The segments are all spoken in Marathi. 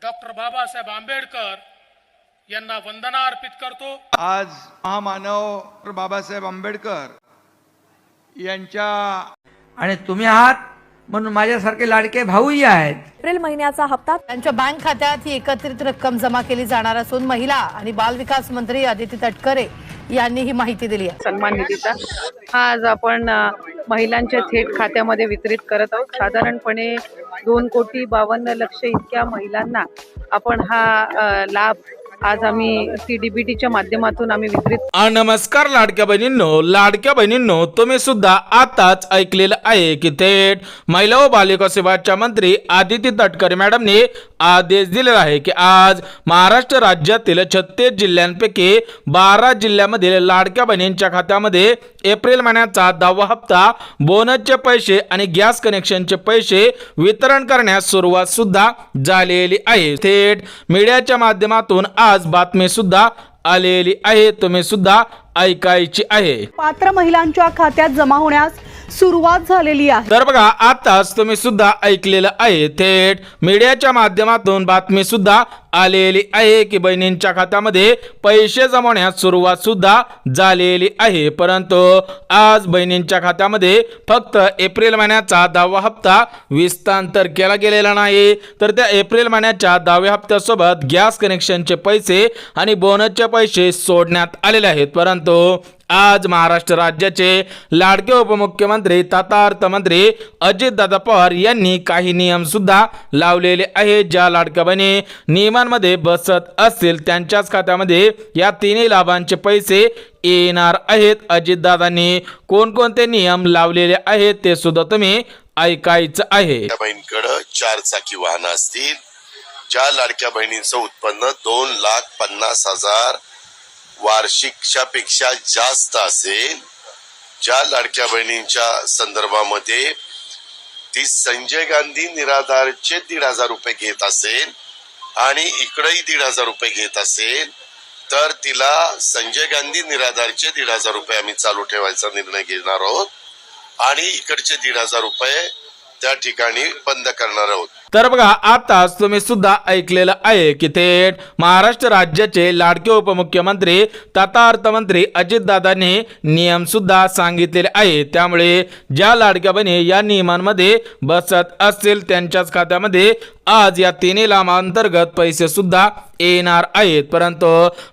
डॉक्टर बाबासाहेब आंबेडकर यांना वंदना अर्पित करतो। आज महामानव बाबासाहेब आंबेडकर यांच्या आणि तुम्ही आहात म्हणून माझ्यासारखे लाडके भाऊही आहेत। एप्रिल महिन्याचा हप्ता त्यांच्या बँक खात्यात ही एकत्रित रक्कम जमा केली जाणार असून महिला आणि बाल विकास मंत्री अदिती तटकरे यांनी ही माहिती दिली आहे। सन्मान निधीचा हा आज आपण महिलांच्या थेट खात्यामध्ये वितरित करत आहोत। साधारणपणे 2,52,00,000 इतक्या महिलांना आपण हा लाभ आज आम्ही CDBTच्या माध्यमातून आम्ही वितरित। नमस्कार लाडक्या बहिणींनो, तुम्ही सुद्धा आताच ऐकलेलं आहे की थेट महिला व बालविकास विभागाच्या मंत्री अदिती तटकरे मॅडमने आदेश दिलेला आहे की आज महाराष्ट्र राज्यातील 36 जिल्ह्यांपैकी 12 जिल्ह्यामधील लाडक्या बहिणींच्या खात्यामध्ये एप्रिल महिन्याचा 10वा हप्ता, बोनसचे पैसे आणि गॅस कनेक्शनचे पैसे वितरण करण्यास सुरुवात सुद्धा झालेली आहे। थेट मीडियाच्या माध्यमातून आज बातमी सुद्धा आलेली आहे, तुम्ही सुद्धा ऐकायची आहे। पात्र महिलांच्या खात्यात जमा होण्यास सुरुवात झालेली आहे। तर बघा आताच तुम्ही सुद्धा ऐकलेलं आहे, थेट मीडियाच्या माध्यमातून बातमी सुद्धा आलेली आहे की बहिणींच्या खात्यामध्ये पैसे जमवण्यास सुरुवात सुद्धा झालेली आहे। परंतु आज बहिणींच्या खात्यामध्ये फक्त एप्रिल महिन्याचा 10वा हप्ता विस्तांतर केला गेलेला नाही, तर त्या एप्रिल महिन्याच्या 10व्या हप्त्यासोबत गॅस कनेक्शनचे पैसे आणि बोनसचे पैसे सोडण्यात आलेले आहेत। परंतु आज महाराष्ट्र राज्याचे लाडके उपमुख्यमंत्री तथा अर्थमंत्री अजितदादा पवार यांनी काही नियम सुद्धा लावलेले आहेत। ज्या लाडक्या बहिणी नियमांमध्ये बसत असतील त्यांच्याच खात्यामध्ये या तिन्ही लाभांचे पैसे येणार आहेत। अजितदादांनी कोणकोणते नियम लावलेले आहेत ते सुद्धा तुम्ही ऐकायचं आहे। बहिणीकडे 4 चाकी वाहन असतील, ज्या लाडक्या बहिणींचं उत्पन्न 2,50,000 वार्षिकच्या पेक्षा जास्त असेल, ज्या लाडक्या बहिणींच्या संदर्भामध्ये ती संजय गांधी निराधारचे 1,500 रुपये घेत असेल आणि इकडेही 1,500 रुपये घेत असेल, तर तिला संजय गांधी निराधारचे 1,500 रुपये आम्ही चालू ठेवायचा निर्णय घेणार आहोत आणि इकडचे 1,500 रुपये त्या ठिकाणी बंद करणार आहोत। तर बघा आताच तुम्ही सुद्धा ऐकलेलं आहे की थेट महाराष्ट्र राज्याचे लाडके उपमुख्यमंत्री तथा अर्थमंत्री अजितदादांनी नियम सुद्धा सांगितलेले आहे। त्यामुळे ज्या लाडक्या बहिणी या नियमांमध्ये बसत असतील त्यांच्याच खात्यामध्ये आज या तिन्ही लाभांतर्गत पैसे सुद्धा येणार आहेत। परंतु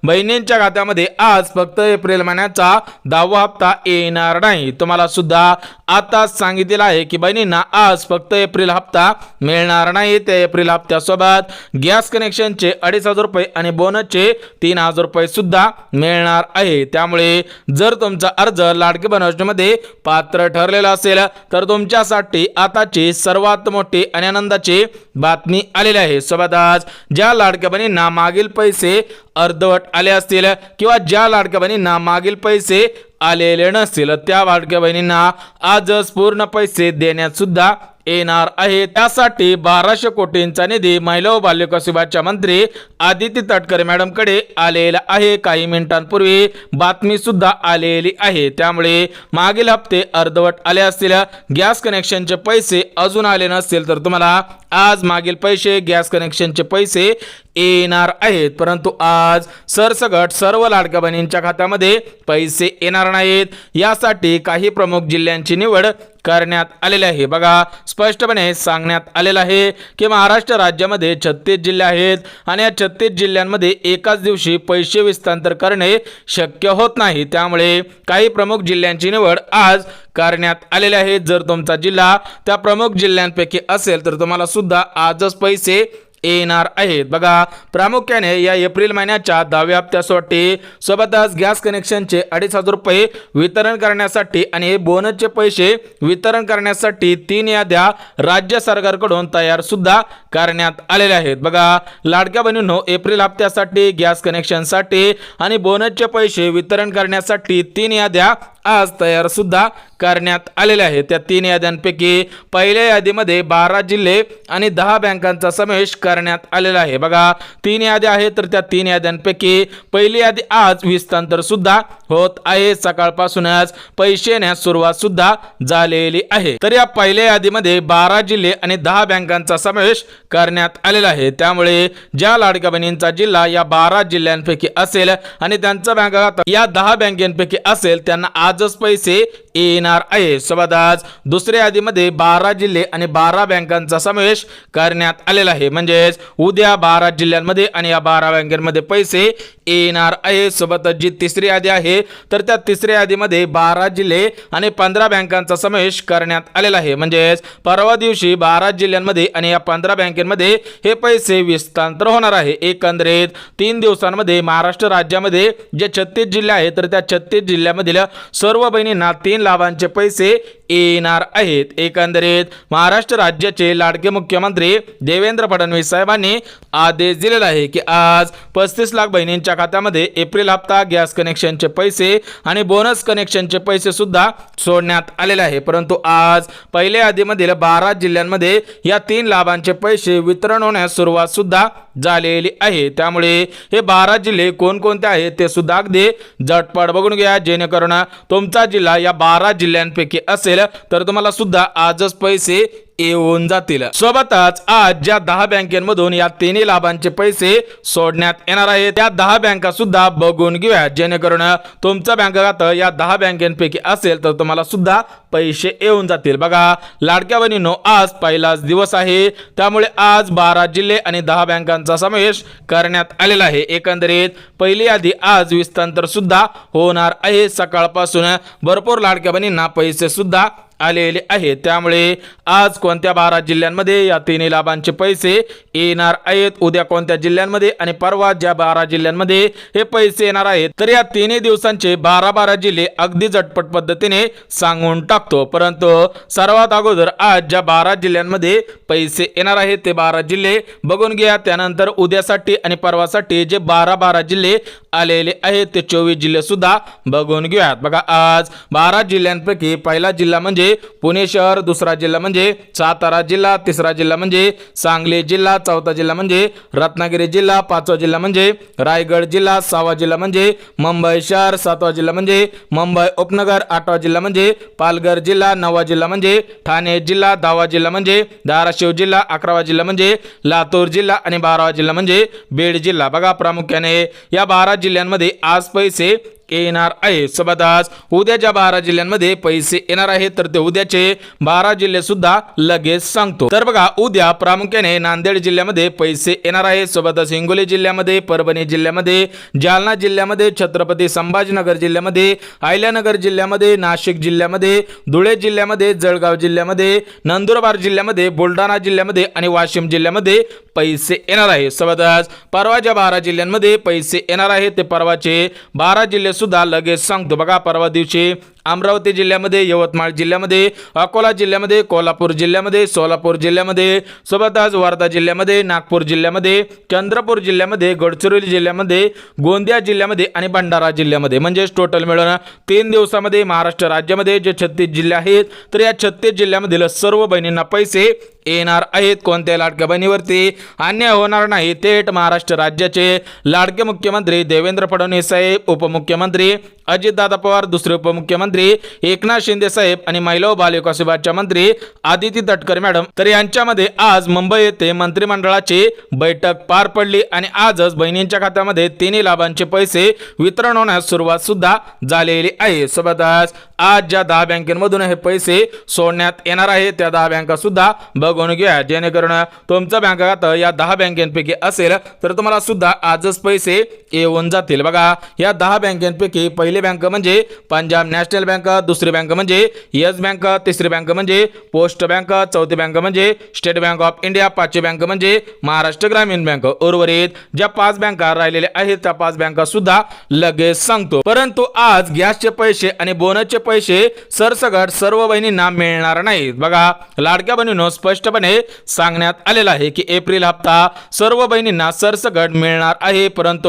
बहिणींच्या खात्यामध्ये आज फक्त एप्रिल महिन्याचा 10वा हप्ता येणार नाही। तुम्हाला सुद्धा आताच सांगितलेलं आहे की बहिणींना आज फक्त एप्रिल हप्ता मिळणार नाही, त्या एप्रिल हप्त्यासोबत गॅस कनेक्शनचे 2,500 रुपये आणि बोनसचे 3,000 रुपये सुद्धा मिळणार आहे। त्यामुळे जर तुमचा अर्ज लाडकी बहीण योजनेमध्ये पात्र ठरलेला असेल तर तुमच्यासाठी आताची सर्वात मोठी आणि आनंदाची बातमी आलेली आहे। सोबतच ज्या लाडक्या बहिणींना मागील पैसे अर्धवट आले असतील किंवा ज्या लाडक्या बहिणींना मागील पैसे आलेले नसतील त्या लाडक्या बहिणींना आजच पूर्ण पैसे देण्यात सुद्धा येणार आहे। त्यासाठी 1,200 कोटींचा निधी महिला व बालविकास विभागाच्या मंत्री अदिती तटकरे मॅडम कडे आलेला आहे। काही मिनिटांपूर्वी बातमी सुद्धा आलेली आहे। त्यामुळे मागील हप्ते अर्धवट आले असतील, गॅस कनेक्शनचे पैसे अजून आले नसतील तर तुम्हाला आज मागील पैसे गॅस कनेक्शनचे पैसे येणार आहेत। परंतु आज सरसकट सर्व लाडक्या बहिणींच्या खात्यामध्ये पैसे येणार नाहीत, यासाठी काही प्रमुख जिल्ह्यांची निवड करण्यात आलेली आहे। बघा स्पष्टपणे सांगण्यात आलेलं आहे की महाराष्ट्र राज्यामध्ये 36 जिल्हे आहेत आणि या 36 जिल्ह्यांमध्ये एकाच दिवशी पैसे विस्तांतर करणे शक्य होत नाही। त्यामुळे काही प्रमुख जिल्ह्यांची निवड आज करण्यात आलेले आहे। जर तुमचा जिल्हा त्या प्रमुख जिल्ह्यांपैकी असेल तर तुम्हाला सुद्धा आजच पैसे येणार आहेत। बघा प्रामुख्याने या एप्रिल महिन्याच्या 10व्या हप्त्यासाठी सोबतच गॅस कनेक्शनचे 2,500 रुपये वितरण करण्यासाठी आणि बोनसचे पैसे वितरण करण्यासाठी 3 याद्या राज्य सरकारकडून तयार सुद्धा करण्यात आलेल्या आहेत। बघा लाडक्या बहिणींनो, एप्रिल हप्त्यासाठी गॅस कनेक्शनसाठी आणि बोनसचे पैसे वितरण करण्यासाठी 3 याद्या आज तयार सुद्धा करण्यात आलेल्या आहेत। त्या 3 याद्यांपैकी पहिल्या यादीमध्ये 12 जिल्हे आणि 10 बँकांचा समावेश करण्यात आलेला आहे। बघा 3 याद्या आहेत, तर त्या 3 याद्यांपैकी पहिली यादी आज विस्तांतर सुद्धा होत आहे. सकाळपासूनच पैसे येण्यास सुरुवात सुद्धा झालेली आहे. तर या पहिल्या यादीमध्ये 12 जिल्हे आणि 10 बँकांचा समावेश करण्यात आलेला आहे. त्यामुळे ज्या लाडक्या बहिणींचा जिल्हा या 12 जिल्ह्यांपैकी असेल आणि त्यांचा बँक खातं या 10 बँकेपैकी असेल त्यांना आजच पैसे येणार आहे. सोबत आज दुसऱ्या यादीमध्ये 12 जिल्हे आणि 12 बँकांचा समावेश करण्यात आलेला आहे. म्हणजेच उद्या 12 जिल्ह्यांमध्ये आणि या 12 बँकांमध्ये पैसे येणार आहे. सोबतच जी तिसरी यादी आहे तर त्या तिसऱ्या यादीमध्ये 12 जिल्हे आणि 15 बँकांचा समावेश करण्यात आलेला आहे. म्हणजेच परवा दिवशी 12 जिल्ह्यांमध्ये आणि या 15 बँकांमध्ये हे पैसे विस्तांतर होणार आहे. एकंदरीत 3 दिवसांमध्ये महाराष्ट्र राज्यामध्ये जे 36 जिल्हे आहेत तर त्या 36 जिल्ह्यामधील सर्व बहिणींना 3 लाभांचे पैसे येणार आहेत. एकंदरीत महाराष्ट्र राज्याचे लाडके मुख्यमंत्री देवेंद्र फडणवीस साहेबांनी आदेश दिलेला आहे की आज 35 लाख बहिणींच्या खात्यामध्ये एप्रिल हप्ता, गॅस कनेक्शनचे पैसे आणि बोनस कनेक्शनचे पैसे सुद्धा सोडण्यात आलेले आहे. परंतु आज पहिल्या यादीमधील 12 जिल्ह्यांमध्ये या 3 लाभांचे पैसे वितरण होण्यास सुरुवात सुद्धा झालेली आहे. त्यामुळे हे 12 जिल्हे कोणकोणते आहेत ते सुद्धा अगदी झटपट बघून घ्या, जेणेकरून तुमचा जिल्हा या 12 जिल्ह्यांपैकी असेल तर तुम्हाला सुद्धा आजच पैसे येऊन जातील. सोबतच आज ज्या 10 बँकेमधून या 3 लाभांचे पैसे सोडण्यात येणार आहेत त्या 10 बँका सुद्धा बघून घेऊया, जेणेकरून तुमचं बँक खातं या 10 बँकेपैकी असेल तर तुम्हाला सुद्धा पैसे येऊन जातील. बघा लाडक्या बहिणींनो, आज पहिलाच दिवस आहे त्यामुळे आज 12 जिल्हे आणि 10 बँकांचा समावेश करण्यात आलेला आहे. एकंदरीत पहिली यादी आज विस्तांतर सुद्धा होणार आहे. सकाळपासून भरपूर लाडक्या बहिणींना पैसे सुद्धा आलेले आहेत. त्यामुळे आज कोणत्या 12 जिल्ह्यांमध्ये या 3 लाभांचे पैसे येणार आहेत, उद्या कोणत्या जिल्ह्यांमध्ये आणि परवा ज्या 12 जिल्ह्यांमध्ये हे पैसे येणार आहेत, तर या 3 दिवसांचे 12 जिल्हे अगदी झटपट पद्धतीने सांगून टाकतो. परंतु सर्वात अगोदर आज ज्या 12 जिल्ह्यांमध्ये पैसे येणार आहेत ते 12 जिल्हे बघून घ्या. त्यानंतर उद्यासाठी आणि परवासाठी जे 12 जिल्हे आलेले आहेत ते 24 जिल्हे सुद्धा बघून घेऊयात. बघा आज 12 जिल्ह्यांपैकी पहिला जिल्हा म्हणजे पुणे शहर, दुसरा जिल्हा म्हणजे सातारा जिल्हा, तिसरा जिल्हा म्हणजे सांगली जिल्हा, चौथा जिल्हा म्हणजे रत्नागिरी जिल्हा, पाचवा जिल्हा म्हणजे रायगड जिल्हा, 6वा जिल्हा म्हणजे मुंबई शहर, 7वा जिल्हा म्हणजे मुंबई उपनगर, 8वा जिल्हा म्हणजे पालघर जिल्हा, 9वा जिल्हा म्हणजे ठाणे जिल्हा, 10वा जिल्हा म्हणजे धाराशिव जिल्हा, 11वा जिल्हा म्हणजे लातूर जिल्हा आणि 12वा जिल्हा म्हणजे बीड जिल्हा. बघा प्रामुख्याने या 12 जिल्ह्यांमध्ये आज पैसे येणार आहे. सोबत आज उद्या ज्या 12 जिल्ह्यांमध्ये पैसे येणार आहेत तर ते उद्याचे 12 जिल्हे सुद्धा लगेच सांगतो. तर बघा उद्या प्रामुख्याने नांदेड जिल्ह्यामध्ये पैसे येणार आहेत. सोबतच हिंगोली जिल्ह्यामध्ये, परभणी जिल्ह्यामध्ये, जालना जिल्ह्यामध्ये, छत्रपती संभाजीनगर जिल्ह्यामध्ये, अहिल्यानगर जिल्ह्यामध्ये, नाशिक जिल्ह्यामध्ये, धुळे जिल्ह्यामध्ये, जळगाव जिल्ह्यामध्ये, नंदुरबार जिल्ह्यामध्ये, बुलढाणा जिल्ह्यामध्ये आणि वाशिम जिल्ह्यामध्ये पैसे येणार आहे. सोबतच परवा ज्या 12 जिल्ह्यांमध्ये पैसे येणार आहेत ते परवाचे 12 जिल्हे सुद्धा लगेच सांगतो. बघा परवा दिवशी अमरावती जिल्ह्यामध्ये, यवतमाळ जिल्ह्यामध्ये, अकोला जिल्ह्यामध्ये, कोल्हापूर जिल्ह्यामध्ये, सोलापूर जिल्ह्यामध्ये, सोबतच वर्धा जिल्ह्यामध्ये, नागपूर जिल्ह्यामध्ये, चंद्रपूर जिल्ह्यामध्ये, गडचिरोली जिल्ह्यामध्ये, गोंदिया जिल्ह्यामध्ये आणि भंडारा जिल्ह्यामध्ये, म्हणजे टोटल मिळून 3 दिवसामध्ये महाराष्ट्र राज्यामध्ये जे 36 जिल्हे आहेत तर या 36 जिल्ह्यामधील सर्व बहिणींना पैसे येणार आहेत. कोणत्या लाडक्या बहिणीवरती अन्याय होणार नाही. थेट महाराष्ट्र राज्याचे लाडके मुख्यमंत्री देवेंद्र फडणवीस साहेब, उपमुख्यमंत्री अजितदादा पवार, दुसरे उपमुख्यमंत्री एकनाथ शिंदे साहेब आणि महिला व बालविकास विभागाच्या मंत्री आदिती तटकरे मॅडम तर यांच्यामध्ये आज मुंबई येथे मंत्रिमंडळाची बैठक पार पडली आणि आजच बहिणींच्या खात्यामध्ये 3 लाभांचे पैसे वितरण होण्यास सुरुवात सुद्धा झालेली आहे. सोबतच आज ज्या 10 बँकेमधून हे पैसे सोडण्यात येणार आहे त्या 10 बँका सुद्धा बघून घ्या, जेणेकरून तुमचं बँक खातं या 10 बँकेपैकी असेल तर तुम्हाला सुद्धा आजच पैसे येऊन जातील. बघा या 10 बँकेपैकी पहिली बँक म्हणजे पंजाब नॅशनल बँक, दुसरी बँक म्हणजे येस बँक, तिसरी बँक म्हणजे पोस्ट बँक, चौथी बँक म्हणजे स्टेट बँक ऑफ इंडिया, पाचवी बँक म्हणजे महाराष्ट्र ग्रामीण बँक. उर्वरित ज्या 5 बँका राहिलेल्या आहेत त्या 5 बँका सुद्धा लगेच सांगतो. परंतु आज गॅसचे पैसे आणि बोनसचे पैसे सरसकट सर्व बहिणींना मिळणार नाहीत. बघा लाडक्या बहिणींनो स्पष्टपणे सांगण्यात आलेलं आहे की एप्रिल हप्ता सर्व बहिणींना सरसकट मिळणार आहे, परंतु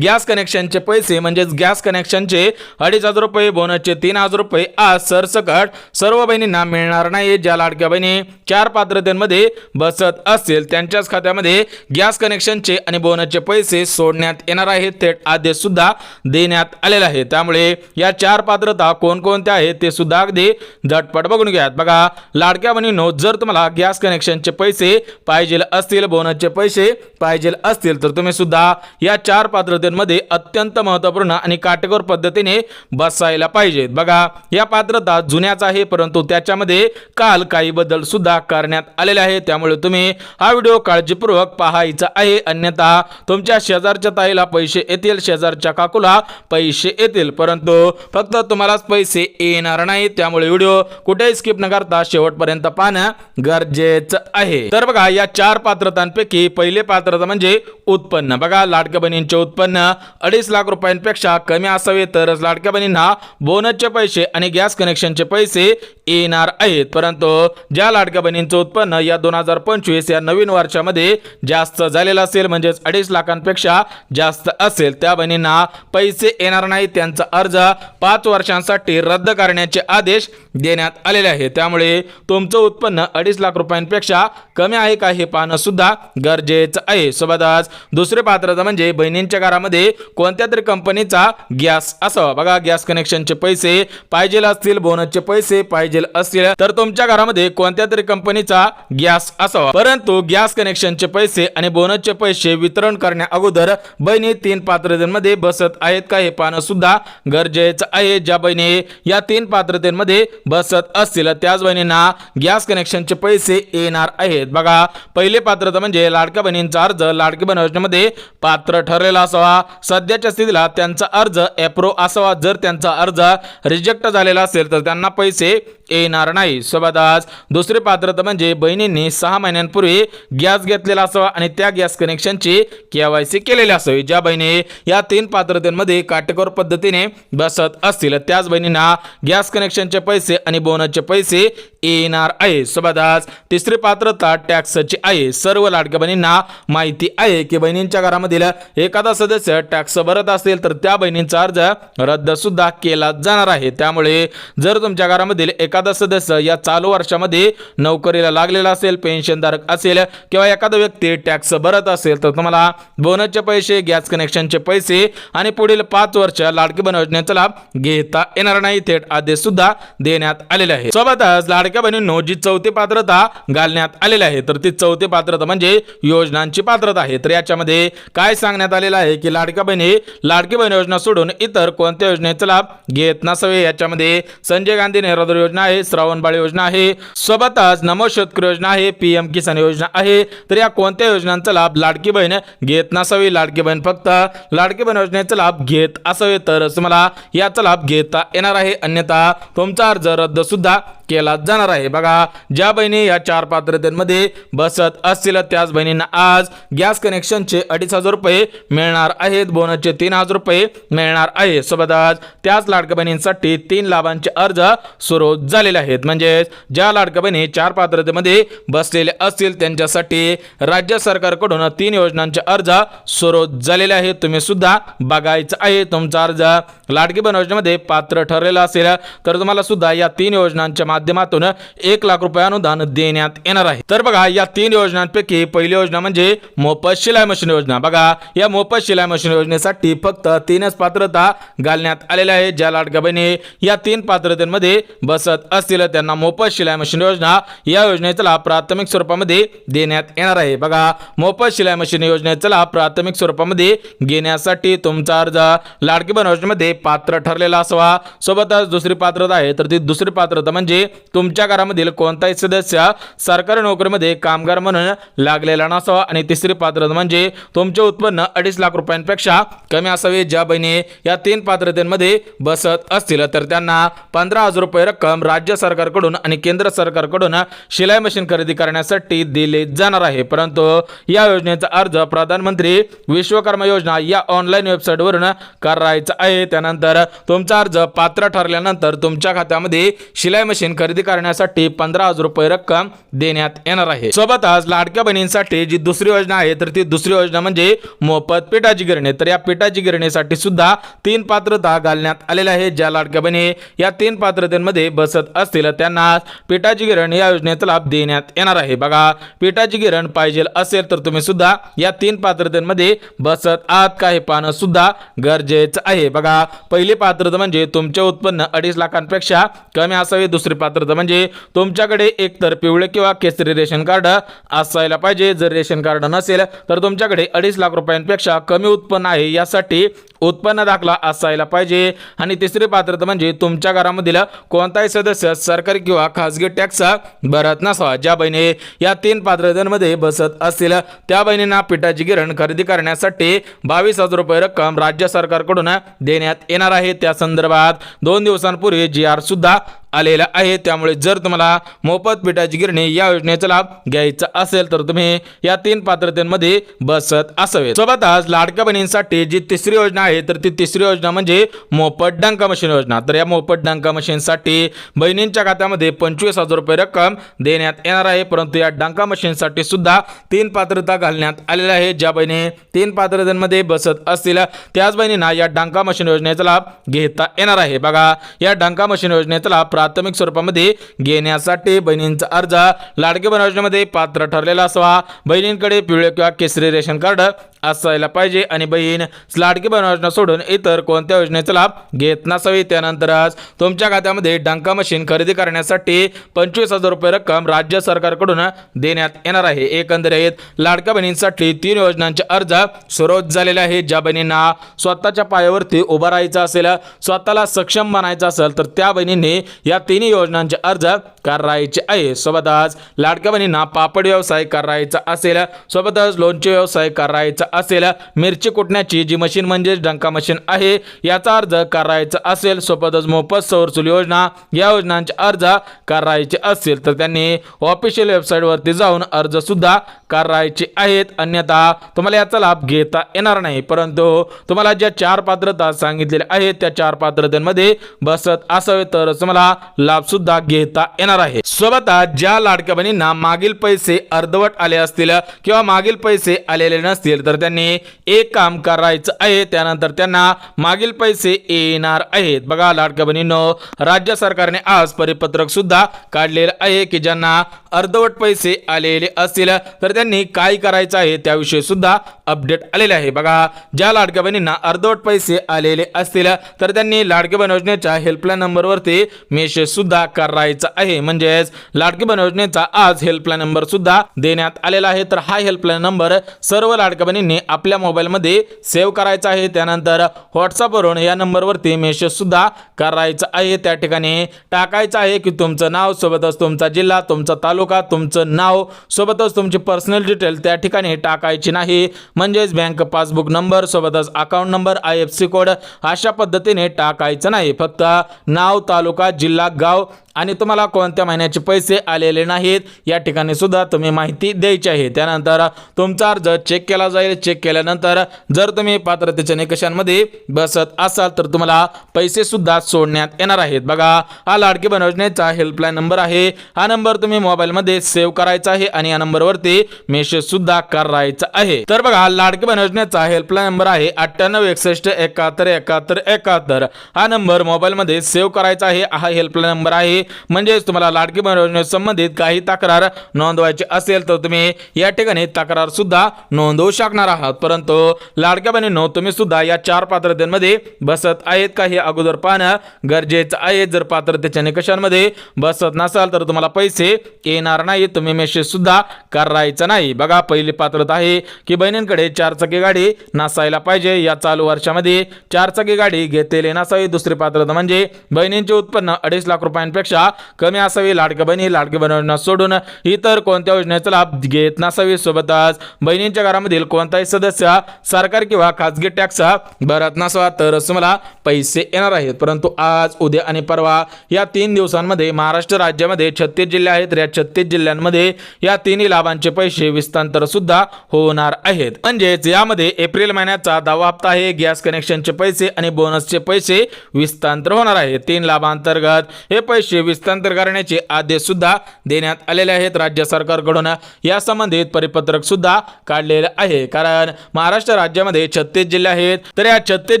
गॅस कनेक्शनचे पैसे म्हणजेच गॅस कनेक्शनचे 2,500 रुपये, बोनसचे 3,000 रुपये आज सरसकट सर्व बहिणींना मिळणार नाही. ज्या लाडक्या बहिणी 4 पात्रतेमध्ये बसत असतील त्यांच्याच खात्यामध्ये गॅस कनेक्शनचे आणि बोनसचे पैसे सोडण्यात येणार आहेत. थेट आदेश सुद्धा देण्यात आलेला आहे. त्यामुळे या 4 पात्रता कोणकोणत्या आहेत ते सुद्धा अगदी झटपट बघून घ्या. बघा लाडक्या बहिणींनो, जर तुम्हाला गॅस कनेक्शनचे पैसे पाहिजे असतील, बोनसचे पैसे पाहिजे असतील तर तुम्ही सुद्धा या 4 पात्रतेमध्ये अत्यंत महत्त्वपूर्ण आणि काटेकोर पद्धतीने बसायला पाहिजेत. बघा या पात्रता जुन्याच आहे, परंतु त्याच्यामध्ये काल काही बदल सुद्धा करण्यात आलेले आहे. त्यामुळे तुम्ही हा व्हिडिओ काळजीपूर्वक पाहायचा आहे, अन्यथा तुमच्या शेजारच्या ताईला पैसे येतील, शेजारच्या काकूला पैसे येतील, परंतु फक्त तुम्हालाच पैसे येणार नाही. त्यामुळे व्हिडिओ कुठेही स्किप न करता शेवटपर्यंत पाहणं गरजेचं आहे. तर बघा या 4 पात्रतांपैकी पहिले पात्रता म्हणजे उत्पन्न. बघा लाडक्या बहिणींचे उत्पन्न 2.5 लाख रुपयांपेक्षा कमी असावे तरच लाडक्या बहिणींना बोनसचे पैसे आणि गॅस कनेक्शनचे पैसे येणार आहेत. परंतु ज्या लाडक्या बहिणींचं उत्पन्न या 2025 या नवीन वर्षामध्ये जास्त झालेलं असेल, म्हणजेच 2.5 लाखांपेक्षा जास्त असेल, त्या बहिणींना पैसे येणार नाही. त्यांचा अर्ज 5 वर्षांसाठी रद्द करण्याचे आदेश देण्यात आलेले आहे. त्यामुळे तुमचं उत्पन्न 2.5 लाख रुपयांपेक्षा कमी आहे का हे पाहणं सुद्धा गरजेचं आहे. सोबतच दुसरी पात्रता म्हणजे बहिणींच्या घरामध्ये कोणत्या तरी कंपनीचा गॅस असावा. बघा गॅस कनेक्शनचे पैसे पाहिजे असतील, बोनसचे पैसे पाहिजे असतील तर तुमच्या घरामध्ये कोणत्या तरी कंपनीचा गॅस असावा. परंतु गॅस कनेक्शनचे पैसे आणि बोनसचे पैसे वितरण करण्या अगोदर बहिणी 3 पात्रतेमध्ये बसत आहेत का हे पाहणं सुद्धा गरजेचं आहे. ज्या बहिणी या 3 पात्रतेमध्ये बसत असतील त्याच बहिणींना गॅस कनेक्शनचे पैसे येणार आहेत. बघा पहिले पात्रता म्हणजे लाडक्या बहिणींचा अर्ज लाडकी बहीण योजनेमध्ये पात्र ठरलेला असावा. सध्याच्या स्थितीला त्यांचा अर्ज अप्रूव्ह असावा. जर त्यांचा अर्ज रिजेक्ट झालेला असेल तर त्यांना पैसे येणार नाही. सोबतच दुसरी पात्रता म्हणजे बहिणींनी 6 महिन्यांपूर्वी गॅस घेतलेला असावा आणि त्या गॅस कनेक्शनची KYC केलेली असावी. ज्या बहिणी या 3 पात्रतेमध्ये काटेकोर पद्धतीने बसत असतील त्याच बहिणींना गॅस कनेक्शनचे पैसे आणि बोनसचे पैसे येणार आहे. सोबतच तिसरी पात्रता टॅक्सची आहे. सर्व लाडक्या बहिणींना माहिती आहे की बहिणींच्या घरामधील एखादा सदस्य टॅक्स भरत असेल तर त्या बहिणींचा अर्ज रद्द सुद्धा केला जाणार आहे. त्यामुळे जर तुमच्या घरामधील एखादा सदस्य या चालू वर्षामध्ये नोकरीला लागलेला असेल, पेन्शनधारक असेल किंवा एखादा व्यक्ती टॅक्स भरत असेल तर तुम्हाला बोनसचे पैसे, गॅस कनेक्शनचे पैसे आणि पुढील 5 वर्ष लाडकी बहीण योजनेचा लाभ घेता येणार नाही. थेट आदेश सुद्धा देण्यात आलेले आहे. सोबतच लाडक्या बहिणींनो जी 4थी पात्रता घालण्यात आलेली आहे तर ती 4थी पात्रता म्हणजे योजनांची पात्रता आहे. तर याच्यामध्ये काय सांगण्यात आलेलं आहे की लाडक्या बहिणी लाडकी बहीण योजना सोडून इतर कोणत्या योजनेचा लाभ घेत नसावे. याच्यामध्ये संजय गांधी निराधार योजना आहे, श्रावणबाळ योजना आहे, सोबतच नमो शेतकरी योजना आहे, PM किसान योजना आहे. तर या कोणत्या योजनांचा लाभ लाडकी बहीण घेत नसावी. लाडकी बहीण फक्त लाडकी बहीण योजनेचा लाभ घेत असावे तरच तुम्हाला याचा लाभ घेता येणार आहे, अन्यथा तुमचा अर्ज रद्द सुद्धा केला जाणार आहे. बघा ज्या बहिणी या 4 पात्रतेमध्ये बसत असतील त्याच बहिणींना आज गॅस कनेक्शनचे 2,500 रुपये मिळणार आहेत, बोनसचे 3,000 रुपये मिळणार आहे. सोबतच त्याच लाडक्या बहिणींसाठी 3 लाभांचे अर्ज सुरू झालेले आहेत. म्हणजे ज्या लाडक्या बहिणी 4 पात्रतेमध्ये बसलेले असतील त्यांच्यासाठी राज्य सरकारकडून 3 योजनांचे अर्ज सुरू झालेले आहेत. तुम्ही सुद्धा बघायचं आहे. तुमचा अर्ज लाडकी बहीण योजनेमध्ये पात्र ठरलेला असेल तर तुम्हाला सुद्धा या 3 योजनांच्या माध्यमातून 1 लाख रुपये अनुदान देण्यात येणार आहे. तर बघा या 3 योजनांपैकी पहिली योजना म्हणजे मोफत शिलाई मशीन योजना. बघा या मोफत शिलाई मशीन योजनेसाठी फक्त 3च पात्रता घालण्यात आलेल्या आहे. ज्या लाडक्या बहिणी या 3 पात्रतेमध्ये बसत असतील त्यांना मोफत शिलाई मशीन योजना या योजनेचा लाभ प्राथमिक स्वरूपामध्ये देण्यात येणार आहे. बघा मोफत शिलाई मशीन योजनेचा लाभ प्राथमिक स्वरूपामध्ये घेण्यासाठी तुमचा अर्ज लाडकी बहीण योजनेमध्ये पात्र ठरलेला असावा. सोबतच दुसरी पात्रता आहे तर ती दुसरी पात्रता म्हणजे तुमच्या तुमच्या घरामधील कोणताही सदस्य सरकारी नोकरीमध्ये कामगार म्हणून लागलेला नसावा आणि तिसरी पात्रता म्हणजे तुमचे उत्पन्न 2.5 लाख रुपयांपेक्षा कमी असावे. ज्या बहिणी या 3 पात्रतेमध्ये बसत असतील तर त्यांना 15,000 रुपये रक्कम राज्य सरकारकडून आणि केंद्र सरकारकडून शिलाई मशीन खरेदी करण्यासाठी दिले जाणार आहे. परंतु या योजनेचा अर्ज प्रधानमंत्री विश्वकर्मा योजना या ऑनलाईन वेबसाईटवरून करायचा आहे. त्यानंतर तुमचा अर्ज पात्र ठरल्यानंतर तुमच्या खात्यामध्ये शिलाई मशीन खरेदी करण्यासाठी 15,000 रुपये रक्कम देण्यात येणार आहे. सोबतच लाडक्या बहिणींसाठी जी दुसरी योजना आहे तर ती दुसरी योजना म्हणजे मोफत पिठाची गिरणी. तर या पिठाची गिरणीसाठी सुद्धा 3 पात्रता घालण्यात आलेल्या आहे. ज्या लाडक्या बहिणी या 3 पात्रतेमध्ये बसत असतील त्यांना पिठाची गिरण या योजनेचा लाभ देण्यात येणार आहे. बघा, पिठाची गिरण पाहिजे असेल तर तुम्ही सुद्धा या 3 पात्रतेमध्ये बसत आहात का हे पाहणं सुद्धा गरजेचं आहे. बघा, पहिली पात्रता म्हणजे तुमचे उत्पन्न 2.5 लाखांपेक्षा कमी असावे. दुसरी पात्रता म्हणजे तुमच्याकडे एकतर पिवळे किंवा केसरी रेशन कार्ड असायला पाहिजे. जर रेशन कार्ड नसेल तर तुमच्याकडे 2.5 लाख रुपयांपेक्षा कमी उत्पन्न आहे यासाठी उत्पन्न दाखला असायला पाहिजे. आणि तिसरी पात्रता म्हणजे तुमच्या घरामधील कोणताही सदस्य सरकारी किंवा खासगी टॅक्स भरत नसावा. ज्या बहिणी या 3 पात्रतांमध्ये बसत असतील त्या बहिणींना पिठाची गिरण खरेदी करण्यासाठी 22,000 रुपये रक्कम राज्य सरकारकडून देण्यात येणार आहे. त्या संदर्भात 2 दिवसांपूर्वी GR सुद्धा आलेला आहे. त्यामुळे जर तुम्हाला मोफत पिठाची गिरणी या योजनेचा लाभ घ्यायचा असेल तर तुम्ही या 3 पात्रतेमध्ये बसत असावे. सोबतच लाडक्या बहिणींसाठी जी तिसरी योजना आहे तर ती तिसरी योजना म्हणजे मोफत डंका मशीन योजना. तर या मोफत डंका मशीनसाठी बहिणींच्या खात्यामध्ये 25,000 रुपये रक्कम देण्यात येणार आहे. परंतु या डंका मशीनसाठी सुद्धा 3 पात्रता घालण्यात आलेल्या आहे. ज्या बहिणी 3 पात्रतांमध्ये बसत असतील त्याच बहिणींना या डंका मशीन योजनेचा लाभ घेता येणार आहे. बघा, या डंका मशीन योजनेचा लाभ प्राथमिक स्वरूपामध्ये घेण्यासाठी बहिणींचा अर्ज लाडकी बहीण योजनेमध्ये पात्र ठरलेला असावा. बहिणींकडे पिवळे किंवा केसरी रेशन कार्ड असायला पाहिजे आणि बहीण लाडकी बहीण योजना सोडून इतर कोणत्या योजनेचा लाभ घेत नसावी. त्यानंतरच तुमच्या खात्यामध्ये डंका मशीन खरेदी करण्यासाठी 25,000 रुपये रक्कम राज्य सरकारकडून देण्यात येणार आहे. एकंदरीत लाडक्या बहिणींसाठी 3 योजनांचे अर्ज सुरू झालेले आहेत. ज्या बहिणींना स्वतःच्या पायावरती उभा राहायचं असेल, स्वतःला सक्षम बनायचं असेल तर त्या बहिणींनी या 3 योजनांचे अर्ज करायचे आहे. सोबतच लाडक्या बहिणींना पापड व्यवसाय करायचा असेल, सोबतच लोणचे व्यवसाय करायचा असेल, मिरची कुटण्याची जी मशीन म्हणजे डंका मशीन आहे याचा अर्ज करायचा असेल, सोबतच मोफत सौर चूल योजना या योजनांचे अर्ज करायचे असतील तर त्यांनी ऑफिशियल वेबसाईटवरती जाऊन अर्ज सुद्धा करायचे आहेत. अन्यथा तुम्हाला याचा लाभ घेता येणार नाही. परंतु तुम्हाला ज्या 4 पात्रता सांगितलेल्या आहेत त्या 4 पात्रतेमध्ये बसत असावे तर तुम्हाला लाभ सुद्धा घेता येणार आहे. सोबतच ज्या लाडक्या बहिणींना मागील पैसे अर्धवट आले असतील किंवा मागील पैसे आलेले नसतील तर त्यांनी एक काम करायचं आहे. त्यानंतर त्यांना मागील पैसे येणार आहेत. बघा, लाडक्या बहिणींनो, राज्य सरकारने आज परिपत्रक सुद्धा काढलेलं आहे की ज्यांना अर्धवट पैसे आलेले असतील तर त्यांनी काय करायचं आहे त्याविषयी सुद्धा अपडेट आलेले आहे. बघा, ज्या लाडक्या बहिणींना अर्धवट पैसे आलेले असतील तर त्यांनी लाडकी बहीण योजनेच्या हेल्पलाईन नंबरवरती मेसेज सुद्धा करायचा आहे. म्हणजेच लाडकी बहीण योजनेचा आज हेल्पलाईन नंबर सुद्धा देण्यात आलेला आहे. तर हा हेल्पलाईन नंबर सर्व लाडक्या बहिणींनी आपल्या मोबाईलमध्ये सेव्ह करायचा आहे. त्यानंतर व्हॉट्सअपवरून या नंबरवरती मेसेज सुद्धा करायचा आहे. त्या ठिकाणी टाकायचं आहे की तुमचं नाव, सोबतच तुमचा जिल्हा, तुमचा तालुका, तुमचं नाव, सोबतच तुमची पर्सनल डिटेल त्या ठिकाणी टाकायची नाही. म्हणजेच बँक पासबुक नंबर, सोबतच अकाउंट नंबर, IFSC कोड अशा पद्धतीने टाकायचं नाही. फक्त नाव, तालुका, जिल्हा, गाव आणि तुम्हाला कोणत्या महिन्याचे पैसे आलेले नाहीत या ठिकाणी सुद्धा तुम्ही माहिती द्यायची आहे. त्यानंतर तुमचा अर्ज चेक केला जाईल. चेक केल्यानंतर जर तुम्ही पात्रतेच्या निकषांमध्ये बसत असाल तर तुम्हाला पैसे सुद्धा सोडण्यात येणार आहेत. बघा, हा लाडकी बहीण योजनेचा हेल्पलाईन नंबर आहे. हा नंबर तुम्ही मोबाईलमध्ये सेव्ह करायचा आहे आणि या नंबरवरती मेसेज सुद्धा करायचा आहे. तर बघा, लाडकी बहीण योजनेचा हेल्पलाईन नंबर आहे 9861717171. हा नंबर मोबाईलमध्ये सेव्ह करायचा आहे. हा हेल्पलाईन नंबर आहे. म्हणजेच तुम्हाला लाडकी बहीण योजनेशी संबंधित काही तक्रार नोंदवायची असेल तर तुम्ही या ठिकाणी तक्रार सुद्धा नोंदवू शकणार आहात. परंतु लाडक्या बहिणींनो, तुम्ही सुद्धा या 4 पात्रतेमध्ये बसत आहेत का हे अगोदर पाहणं गरजेचं आहे. जर पात्रतेच्या निकषांमध्ये बसत नसाल तर तुम्हाला पैसे येणार नाही. तुम्ही मेसेज सुद्धा करायचा नाही. बघा, पहिली पात्रता आहे की बहिणींकडे 4 चाकी गाडी नसायला पाहिजे. या चालू वर्षामध्ये 4 चाकी गाडी घेतलेली नसावी. दुसरी पात्रता म्हणजे बहिणींचे उत्पन्न 2.5 2.5 लाख रुपयांपेक्षा कमी असावी. लाडक्या बहिणी लाडकी बहीण योजना सोडून इतर कोणत्या योजनेचा लाभ घेत नसावी. सोबतच बहिणींच्या घरामधील कोणताही सदस्य सरकार किंवा खासगी टॅक्स भरत नसावा तरच तुम्हाला पैसे येणार आहेत. परंतु आज, उद्या आणि परवा या 3 दिवसांमध्ये महाराष्ट्र राज्यामध्ये 36 जिल्हे आहेत. या 36 जिल्ह्यांमध्ये या तिन्ही लाभांचे पैसे विस्तांतर सुद्धा होणार आहेत. म्हणजेच यामध्ये एप्रिल महिन्याचा 10वा हप्ता आहे, गॅस कनेक्शनचे पैसे आणि बोनसचे पैसे विस्तांतर होणार आहेत. 3 लाभांतर्गत हे पैसे विस्तांतर करण्याचे आदेश सुद्धा देण्यात आलेले आहेत. राज्य सरकारकडून या संबंधित परिपत्रक सुद्धा काढलेले आहे. कारण महाराष्ट्र राज्यामध्ये 36 जिल्हे आहेत, तर या 36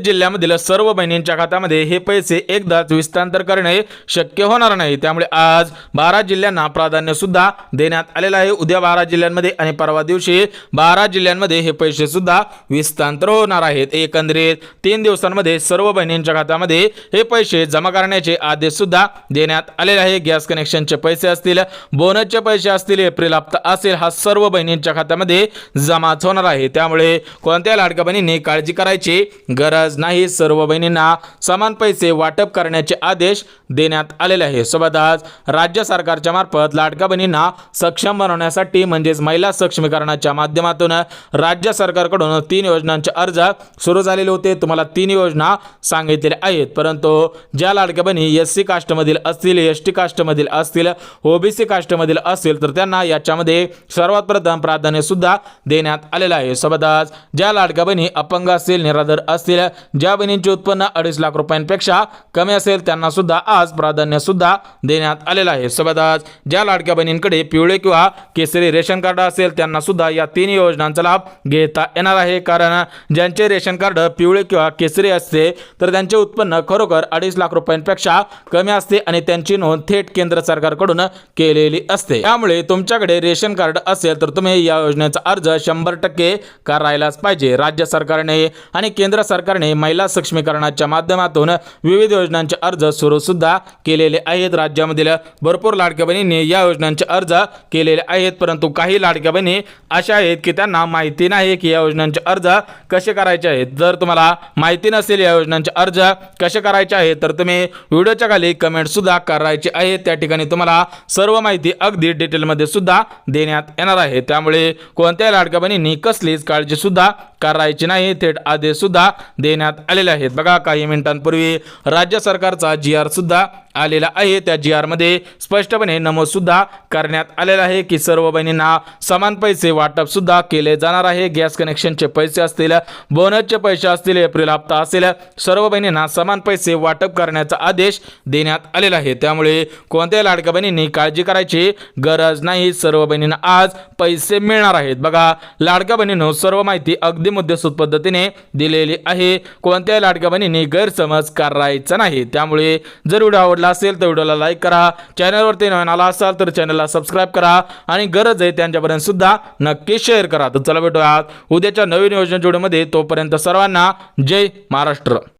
जिल्ह्यामधील सर्व बहिणींच्या खात्यामध्ये हे पैसे एकदाच विस्तांतर करणे शक्य होणार नाही. त्यामुळे आज 12 जिल्ह्यांना प्राधान्य सुद्धा देण्यात आलेलं आहे. उद्या 12 जिल्ह्यांमध्ये आणि परवा दिवशी 12 जिल्ह्यांमध्ये हे पैसे सुद्धा विस्तांतर होणार आहेत. एकंदरीत 3 दिवसांमध्ये सर्व बहिणींच्या खात्यामध्ये हे पैसे जमा करण्याचे आदेश सुद्धा देण्यात आलेले आहे. गॅस कनेक्शनचे पैसे असतील, बोनसचे पैसे असतील, एप्रिल हप्ता असेल, हा सर्व बहिणींच्या खात्यामध्ये जमाच होणार आहे. त्यामुळे कोणत्या लाडक्या बहिणींनी काळजी करायची गरज नाही. सर्व बहिणींना समान पैसे वाटप करण्याचे आदेश देण्यात आलेले आहे. सोबतच राज्य सरकारच्या मार्फत लाडक्या बहिणींना सक्षम बनवण्यासाठी म्हणजेच महिला सक्षमीकरणाच्या माध्यमातून राज्य सरकारकडून 3 योजनांचे अर्ज सुरू झालेले होते. तुम्हाला 3 योजना सांगितलेल्या आहेत. परंतु ज्या लाडक्या बहिणी SC कास्टमधील असतील, ST कास्टमधील असतील, OBC कास्टमधील असतील तर त्यांना याच्यामध्ये सर्वात प्रथम प्राधान्य सुद्धा देण्यात आलेलं आहे. सोबतच ज्या लाडक्या बहिणी अपंग असतील, निराधार असतील, ज्या बहिणींचे उत्पन्न 2.5 लाख रुपयांपेक्षा कमी असेल त्यांना सुद्धा आज प्राधान्य सुद्धा देण्यात आलेलं आहे. सोबतच ज्या लाडक्या बहिणींकडे पिवळे किंवा केसरी रेशन कार्ड असेल त्यांना सुद्धा या 3 योजनांचा लाभ घेता येणार आहे. कारण ज्यांचे रेशन कार्ड पिवळे किंवा केसरी असते तर त्यांचे उत्पन्न खरोखर 2.5 लाख रुपयांपेक्षा कमी असते आणि त्यांची नोंद थेट केंद्र सरकारकडून केलेली असते. त्यामुळे तुमच्याकडे रेशन कार्ड असेल तर तुम्ही या योजनेचा अर्ज 100% करायलाच पाहिजे. राज्य सरकारने आणि केंद्र सरकारने महिला सक्षमीकरणाच्या माध्यमातून विविध योजनांचे अर्ज सुरू सुद्धा केलेले आहेत. राज्यामधील भरपूर लाडक्या बहिणींनी या योजनांचे अर्ज केलेले आहेत. परंतु काही लाडक्या बहिणी अशा आहेत की त्यांना माहिती नाही की या योजनांचे अर्ज कसे करायचे आहेत. जर तुम्हाला माहिती नसेल या योजनांचे अर्ज कसे करायचे आहेत तर तुम्ही व्हिडिओच्या खाली कमेंट सुद्धा करायची आहे. त्या ठिकाणी तुम्हाला सर्व माहिती अगदी डिटेलमध्ये सुद्धा देण्यात येणार आहे. त्यामुळे कोणत्याही लाडक्या बहिणींनी कसलीच काळजी सुद्धा करायची नाही. थेट आदेश सुद्धा देण्यात आलेले आहेत. बघा, काही मिनिटांपूर्वी राज्य सरकारचा GR सुद्धा आलेला आहे. त्या GR मध्ये स्पष्टपणे नमूद सुद्धा करण्यात आलेला आहे की सर्व बहिणींना समान पैसे वाटप सुद्धा केले जाणार आहे. गॅस कनेक्शनचे पैसे असतील, बोनसचे पैसे असतील, एप्रिल हप्ता असेल, सर्व बहिणींना समान पैसे वाटप करण्याचा आदेश देण्यात आलेला आहे. त्यामुळे कोणत्याही लाडक्या बहिणींनी काळजी करायची गरज नाही. सर्व बहिणींना आज पैसे मिळणार आहेत. बघा, लाडक्या बहिणींनो सर्व माहिती अगदी मुद्देसूद पद्धतीने दिलेली आहे. कोणत्याही लाडक्या बहिणींनी गैरसमज करायचा नाही. त्यामुळे जर व्हिडिओ आवडला असेल तर व्हिडिओला लाईक करा. चॅनलवरती नवीन आला असाल तर चॅनलला सबस्क्राईब करा आणि गरज आहे त्यांच्यापर्यंत सुद्धा नक्की शेअर करा. तर चला भेटूयात उद्याच्या नवीन योजना व्हिडिओमध्ये. तोपर्यंत सर्वांना जय महाराष्ट्र.